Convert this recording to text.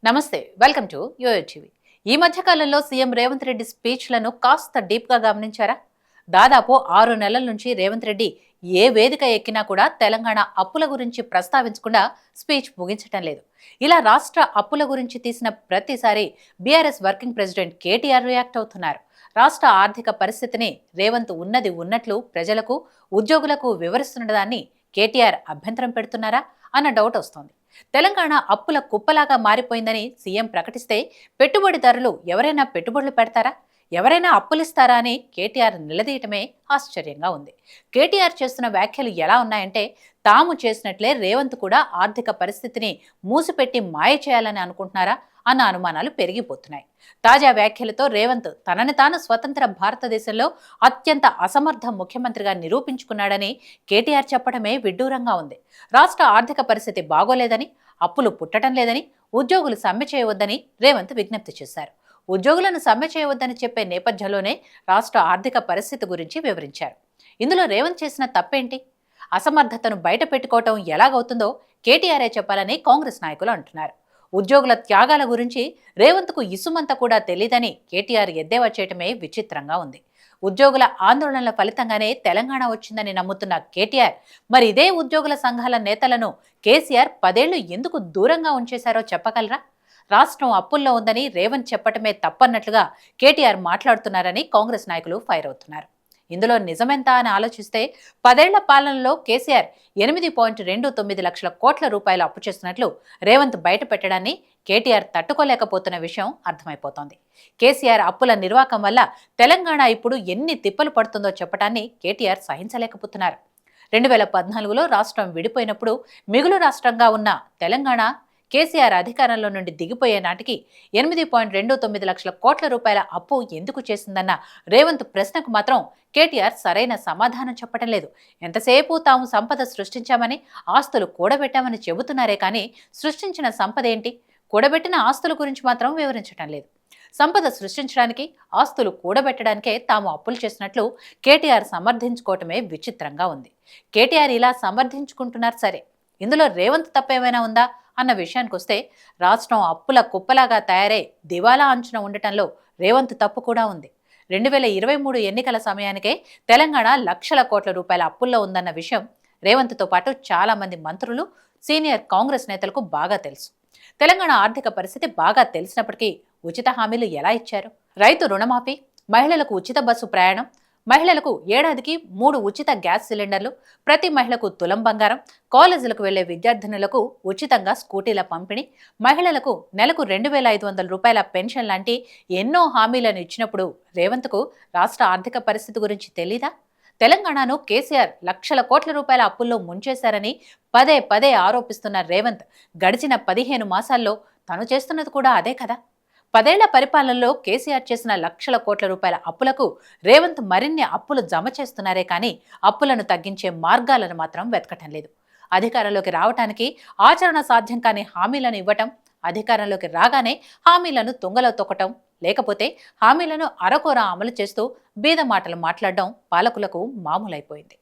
నమస్తే, welcome to yo-yo TV. ఈ మధ్య కాలంలో సీఎం రేవంత్ రెడ్డి స్పీచ్లను కాస్త డీప్గా గమనించారా? దాదాపు 6 నెలల నుంచి రేవంత్ రెడ్డి ఏ వేదిక ఎక్కినా కూడా తెలంగాణ అప్పుల గురించి ప్రస్తావించకుండా స్పీచ్ ముగించటం లేదు. ఇలా రాష్ట్ర అప్పుల గురించి తీసిన ప్రతిసారి BRS working president KTR react అవుతున్నారు. రాష్ట్ర ఆర్థిక పరిస్థితిని రేవంత్ ఉన్నది ఉన్నట్లు ప్రజలకు, ఉద్యోగులకు వివరిస్తున్నదాన్ని కేటీఆర్ అభ్యంతరం పెడుతున్నారా అన్న డౌట్ వస్తోంది. తెలంగాణ అప్పుల కుప్పలాగా మారిపోయిందని సీఎం ప్రకటిస్తే పెట్టుబడిదారులు ఎవరైనా పెట్టుబడులు పెడతారా, ఎవరైనా అప్పులిస్తారా అని కేటీఆర్ నిలదీయటమే ఆశ్చర్యంగా ఉంది. కేటీఆర్ చేస్తున్న వ్యాఖ్యలు ఎలా ఉన్నాయంటే, తాము చేసినట్లే రేవంత్ కూడా ఆర్థిక పరిస్థితిని మూసిపెట్టి మాయ చేయాలని అనుకుంటున్నారా అన్న అనుమానాలు పెరిగిపోతున్నాయి. తాజా వ్యాఖ్యలతో రేవంత్ తనని తాను స్వతంత్ర భారతదేశంలో అత్యంత అసమర్థ ముఖ్యమంత్రిగా నిరూపించుకున్నాడని కేటీఆర్ చెప్పడమే విడ్డూరంగా ఉంది. రాష్ట్ర ఆర్థిక పరిస్థితి బాగోలేదని, అప్పులు పుట్టడం లేదని, ఉద్యోగులు సమ్మె చేయవద్దని రేవంత్ విజ్ఞప్తి చేశారు. ఉద్యోగులను సమ్మె చేయవద్దని చెప్పే నేపథ్యంలోనే రాష్ట్ర ఆర్థిక పరిస్థితి గురించి వివరించారు. ఇందులో రేవంత్ చేసిన తప్పేంటి? అసమర్థతను బయట పెట్టుకోవటం ఎలాగవుతుందో కేటీఆర్ఏ చెప్పాలని కాంగ్రెస్ నాయకులు అంటున్నారు. ఉద్యోగుల త్యాగాల గురించి రేవంత్కు ఇసుమంత కూడా తెలీదని కేటీఆర్ ఎద్దేవా చేయటమే విచిత్రంగా ఉంది. ఉద్యోగుల ఆందోళనల ఫలితంగానే తెలంగాణ వచ్చిందని నమ్ముతున్న కేటీఆర్, మరి ఇదే ఉద్యోగుల సంఘాల నేతలను కేసీఆర్ 10 ఏళ్లు ఎందుకు దూరంగా ఉంచేశారో చెప్పగలరా? రాష్ట్రం అప్పుల్లో ఉందని రేవంత్ చెప్పటమే తప్పన్నట్లుగా కేటీఆర్ మాట్లాడుతున్నారని కాంగ్రెస్ నాయకులు ఫైర్ అవుతున్నారు. ఇందులో నిజమెంత అని ఆలోచిస్తే 10 ఏళ్ల పాలనలో కేసీఆర్ 8.29 లక్షల కోట్ల రూపాయలు అప్పు చేస్తున్నట్లు రేవంత్ బయట పెట్టడాన్ని కేటీఆర్ తట్టుకోలేకపోతున్న విషయం అర్థమైపోతోంది. కేసీఆర్ అప్పుల నిర్వాకం వల్ల తెలంగాణ ఇప్పుడు ఎన్ని తిప్పలు పడుతుందో చెప్పడాన్ని కేటీఆర్ సహించలేకపోతున్నారు. 2014లో రాష్ట్రం విడిపోయినప్పుడు మిగులు రాష్ట్రంగా ఉన్న తెలంగాణ కేసీఆర్ అధికారంలో నుండి దిగిపోయే నాటికి 8.29 లక్షల కోట్ల రూపాయల అప్పు ఎందుకు చేసిందన్న రేవంత్ ప్రశ్నకు మాత్రం కేటీఆర్ సరైన సమాధానం చెప్పడం లేదు. ఎంతసేపు తాము సంపద సృష్టించామని, ఆస్తులు కూడబెట్టామని చెబుతున్నారే కానీ సృష్టించిన సంపద ఏంటి, కూడబెట్టిన ఆస్తుల గురించి మాత్రం వివరించడం లేదు. సంపద సృష్టించడానికి, ఆస్తులు కూడబెట్టడానికే తాము అప్పులు చేసినట్లు కేటీఆర్ సమర్థించుకోవటమే విచిత్రంగా ఉంది. కేటీఆర్ ఇలా సమర్థించుకుంటున్నారు సరే, ఇందులో రేవంత్ తప్పేమైనా ఉందా అన్న విషయానికి వస్తే, రాష్ట్రం అప్పుల కుప్పలాగా తయారై దివాలా అంచున ఉండటంలో రేవంత్ తప్పు కూడా ఉంది. 2023 ఎన్నికల సమయానికే తెలంగాణ లక్షల కోట్ల రూపాయల అప్పుల్లో ఉందన్న విషయం రేవంత్తో పాటు చాలా మంది మంత్రులు, సీనియర్ కాంగ్రెస్ నేతలకు బాగా తెలుసు. తెలంగాణ ఆర్థిక పరిస్థితి బాగా తెలిసినప్పటికీ ఉచిత హామీలు ఎలా ఇచ్చారు? రైతు రుణమాఫీ, మహిళలకు ఉచిత బస్సు ప్రయాణం, మహిళలకు ఏడాదికి 3 ఉచిత గ్యాస్ సిలిండర్లు, ప్రతి మహిళకు తులం బంగారం, కాలేజీలకు వెళ్లే విద్యార్థినులకు ఉచితంగా స్కూటీల పంపిణీ, మహిళలకు నెలకు 2,500 రూపాయల పెన్షన్ లాంటి ఎన్నో హామీలను ఇచ్చినప్పుడు రేవంత్కు రాష్ట్ర ఆర్థిక పరిస్థితి గురించి తెలీదా? తెలంగాణను కేసీఆర్ లక్షల కోట్ల రూపాయల అప్పుల్లో ముంచేశారని పదే పదే ఆరోపిస్తున్న రేవంత్ గడిచిన 15 మాసాల్లో తను చేస్తున్నది కూడా అదే కదా. 10 ఏళ్ల పరిపాలనలో కేసీఆర్ చేసిన లక్షల కోట్ల రూపాయల అప్పులకు రేవంత్ మరిన్ని అప్పులు జమ చేస్తున్నారే కానీ అప్పులను తగ్గించే మార్గాలను మాత్రం వెతకటం లేదు. అధికారంలోకి రావటానికి ఆచరణ సాధ్యం కాని హామీలను ఇవ్వటం, అధికారంలోకి రాగానే హామీలను తుంగలో తొక్కటం, లేకపోతే హామీలను అరకొర అమలు చేస్తూ బీద మాటలు మాట్లాడడం పాలకులకు మామూలైపోయింది.